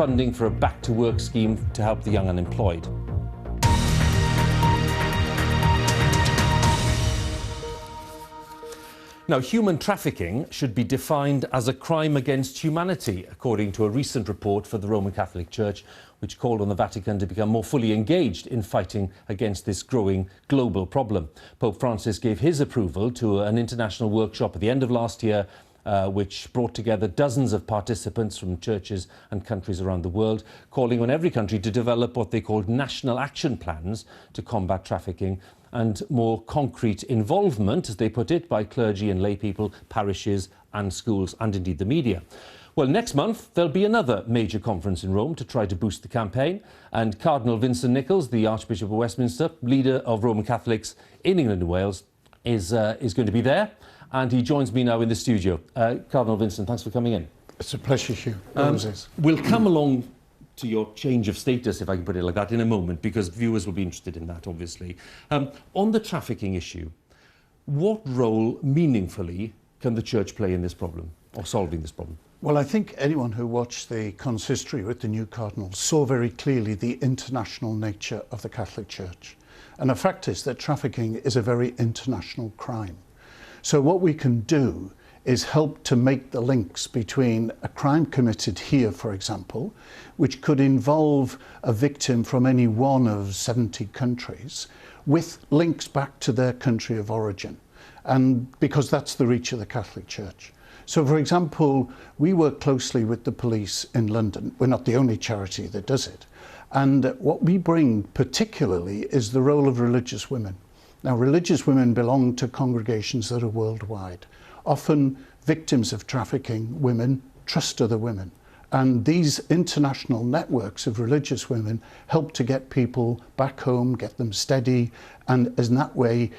funding for a back-to-work scheme to help the young unemployed. Now, human trafficking should be defined as a crime against humanity, according to a recent report for the Roman Catholic Church, which called on the Vatican to become more fully engaged in fighting against this growing global problem. Pope Francis gave his approval to an international workshop at the end of last year, which brought together dozens of participants from churches and countries around the world, calling on every country to develop what they called national action plans to combat trafficking, and more concrete involvement, as they put it, by clergy and lay people, parishes and schools, and indeed the media. Well, next month there'll be another major conference in Rome to try to boost the campaign, and Cardinal Vincent Nichols, the Archbishop of Westminster, leader of Roman Catholics in England and Wales, is going to be there, and he joins me now in the studio. Cardinal Vincent, thanks for coming in. It's a pleasure, Huw. We'll come along to your change of status, if I can put it like that, in a moment, because viewers will be interested in that, obviously. On the trafficking issue, what role, meaningfully, can the Church play in this problem, or solving this problem? Well, I think anyone who watched the consistory with the new cardinals saw very clearly the international nature of the Catholic Church. And the fact is that trafficking is a very international crime. So what we can do is help to make the links between a crime committed here, for example, which could involve a victim from any one of 70 countries, with links back to their country of origin, and because that's the reach of the Catholic Church. So, for example, we work closely with the police in London. We're not the only charity that does it. And what we bring particularly is the role of religious women. Now, religious women belong to congregations that are worldwide. Often victims of trafficking women trust other women. And these international networks of religious women help to get people back home, get them steady, and in that way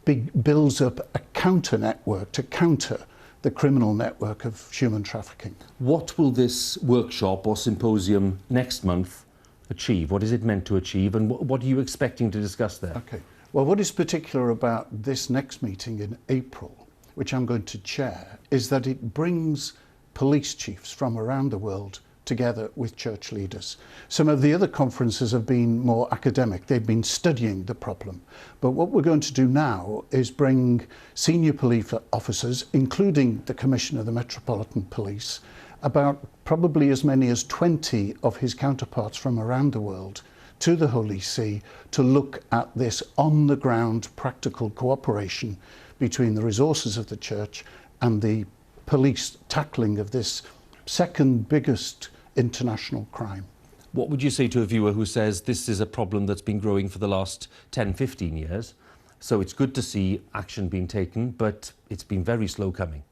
builds up a counter network to counter the criminal network of human trafficking. What will this workshop or symposium next month achieve? What is it meant to achieve, and what are you expecting to discuss there? Okay. Well, what is particular about this next meeting in April, which I'm going to chair, is that it brings police chiefs from around the world together with church leaders. Some of the other conferences have been more academic. They've been studying the problem. But what we're going to do now is bring senior police officers, including the Commissioner of the Metropolitan Police, about probably as many as 20 of his counterparts from around the world, to the Holy See to look at this on-the-ground practical cooperation between the resources of the Church and the police tackling of this second biggest international crime. What would you say to a viewer who says this is a problem that's been growing for the last 10, 15 years, so it's good to see action being taken, but it's been very slow coming?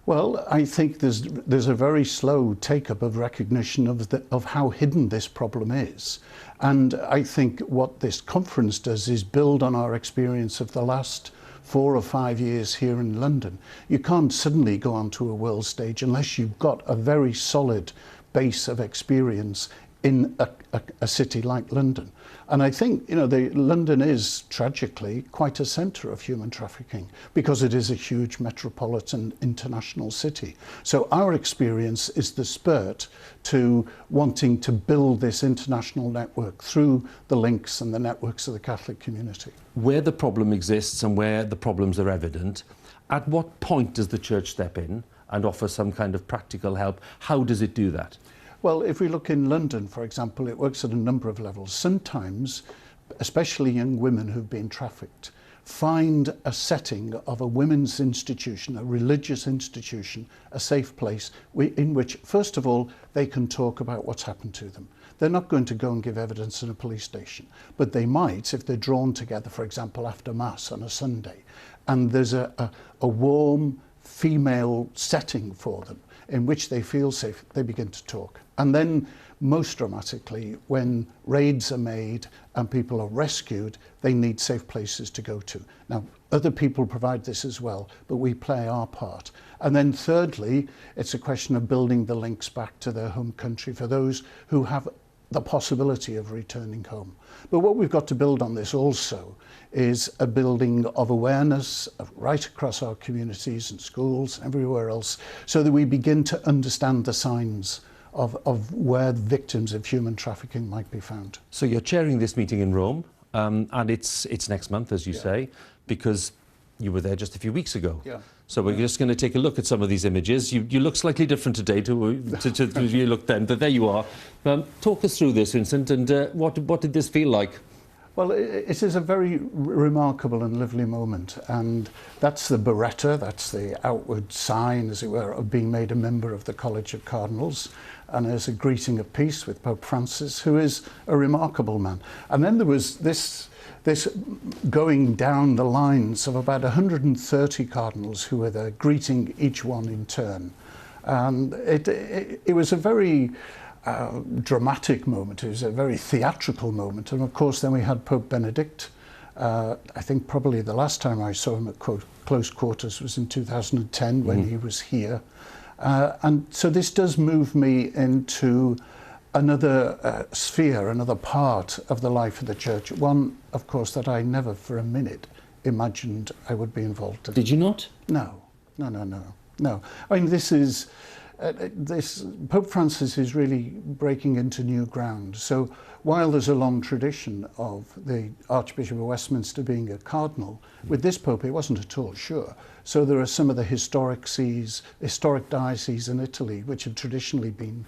Well, I think there's a very slow take-up of recognition of how hidden this problem is. And I think what this conference does is build on our experience of the last 4 or 5 years here in London. You can't suddenly go onto a world stage unless you've got a very solid base of experience in a city like London. And I think, London is tragically quite a centre of human trafficking because it is a huge metropolitan international city. So our experience is the spurt to wanting to build this international network through the links and the networks of the Catholic community. Where the problem exists and where the problems are evident, at what point does the Church step in and offer some kind of practical help? How does it do that? Well, if we look in London, for example, it works at a number of levels. Sometimes, especially young women who've been trafficked, find a setting of a women's institution, a religious institution, a safe place in which, first of all, they can talk about what's happened to them. They're not going to go and give evidence in a police station, but they might if they're drawn together, for example, after Mass on a Sunday, and there's a warm female setting for them in which they feel safe, they begin to talk. And then, most dramatically, when raids are made and people are rescued, they need safe places to go to. Now, other people provide this as well, but we play our part. And then thirdly, it's a question of building the links back to their home country for those who have the possibility of returning home. But what we've got to build on this also is a building of awareness right across our communities and schools and everywhere else, so that we begin to understand the signs of where victims of human trafficking might be found. So you're chairing this meeting in Rome, and it's next month, as you say, because you were there just a few weeks ago. Yeah. So we're just going to take a look at some of these images. You look slightly different today to you looked then, but there you are. Talk us through this, Vincent, and what did this feel like? Well, it is a very remarkable and lovely moment, and that's the biretta, that's the outward sign, as it were, of being made a member of the College of Cardinals, and as a greeting of peace with Pope Francis, who is a remarkable man. And then there was this going down the lines of about 130 cardinals who were there, greeting each one in turn. And it was a very dramatic moment. It was a very theatrical moment. And of course, then we had Pope Benedict. I think probably the last time I saw him at close quarters was in 2010 when he was here. And so this does move me into another sphere, another part of the life of the Church. One, of course, that I never for a minute imagined I would be involved in. Did you not? No. I mean, this is... Pope Francis is really breaking into new ground. So while there's a long tradition of the Archbishop of Westminster being a cardinal, with this Pope it wasn't at all sure. So there are some of the historic dioceses in Italy which have traditionally been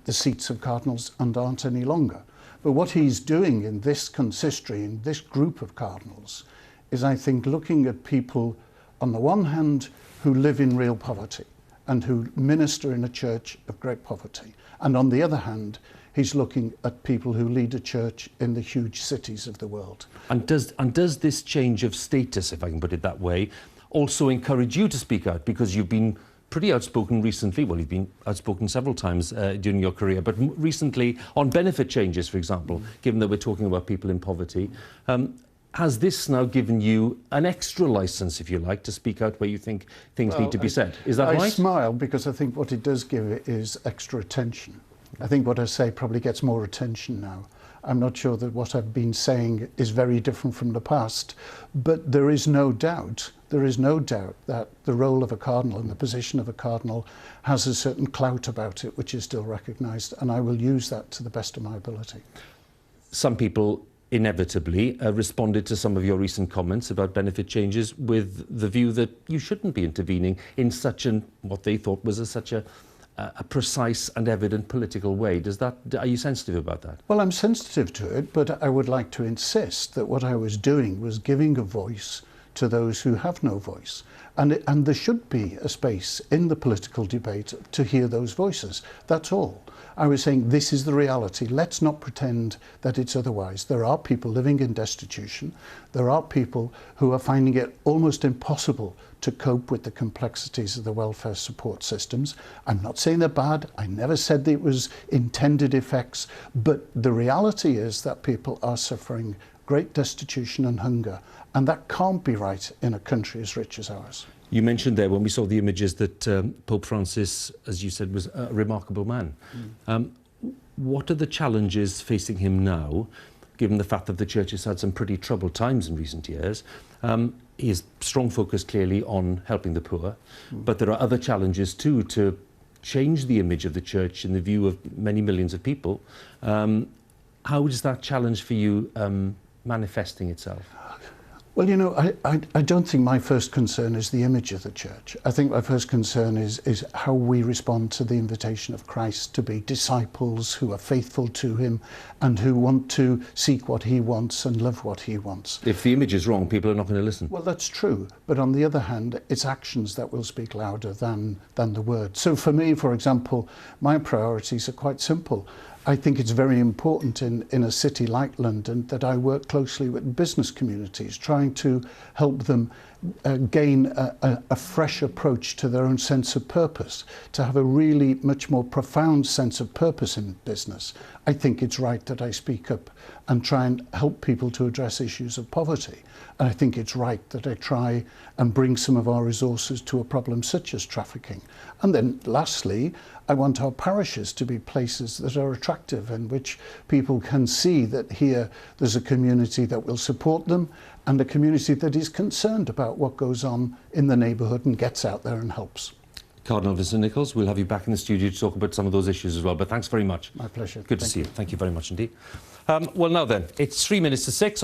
the seats of cardinals and aren't any longer. But what he's doing in this consistory, in this group of cardinals, is I think looking at people on the one hand who live in real poverty and who minister in a church of great poverty. And on the other hand, he's looking at people who lead a church in the huge cities of the world. And does this change of status, if I can put it that way, also encourage you to speak out? Because you've been pretty outspoken recently. Well, you've been outspoken several times during your career, but recently on benefit changes, for example, given that we're talking about people in poverty. Has this now given you an extra license, if you like, to speak out where you think things need to be said? Is that right? I smile because I think what it does give it is extra attention. I think what I say probably gets more attention now. I'm not sure that what I've been saying is very different from the past, but there is no doubt that the role of a cardinal and the position of a cardinal has a certain clout about it, which is still recognised, and I will use that to the best of my ability. Some people inevitably responded to some of your recent comments about benefit changes with the view that you shouldn't be intervening in such what they thought was such a precise and evident political way. Are you sensitive about that? Well, I'm sensitive to it, but I would like to insist that what I was doing was giving a voice to those who have no voice. And there should be a space in the political debate to hear those voices. That's all. I was saying this is the reality. Let's not pretend that it's otherwise. There are people living in destitution. There are people who are finding it almost impossible to cope with the complexities of the welfare support systems. I'm not saying they're bad. I never said that it was intended effects. But the reality is that people are suffering great destitution and hunger. And that can't be right in a country as rich as ours. You mentioned there when we saw the images that Pope Francis, as you said, was a remarkable man. What are the challenges facing him now, given the fact that the Church has had some pretty troubled times in recent years? He has strong focus clearly on helping the poor, but there are other challenges too to change the image of the Church in the view of many millions of people. How is that challenge for you manifesting itself? Well, you know, I don't think my first concern is the image of the Church. I think my first concern is how we respond to the invitation of Christ to be disciples who are faithful to him and who want to seek what he wants and love what he wants. If the image is wrong, people are not going to listen. Well, that's true. But on the other hand, it's actions that will speak louder than the words. So for me, for example, my priorities are quite simple. I think it's very important in a city like London that I work closely with business communities, trying to help them gain a fresh approach to their own sense of purpose, to have a really much more profound sense of purpose in business. I think it's right that I speak up and try and help people to address issues of poverty. And I think it's right that I try and bring some of our resources to a problem such as trafficking. And then lastly, I want our parishes to be places that are attractive in which people can see that here there's a community that will support them and a community that is concerned about what goes on in the neighbourhood and gets out there and helps. Cardinal Vincent Nichols. We'll have you back in the studio to talk about some of those issues as well, but thanks very much. My pleasure. Good to see you. Thank you very much indeed. Well, now then, it's 3 minutes to 6.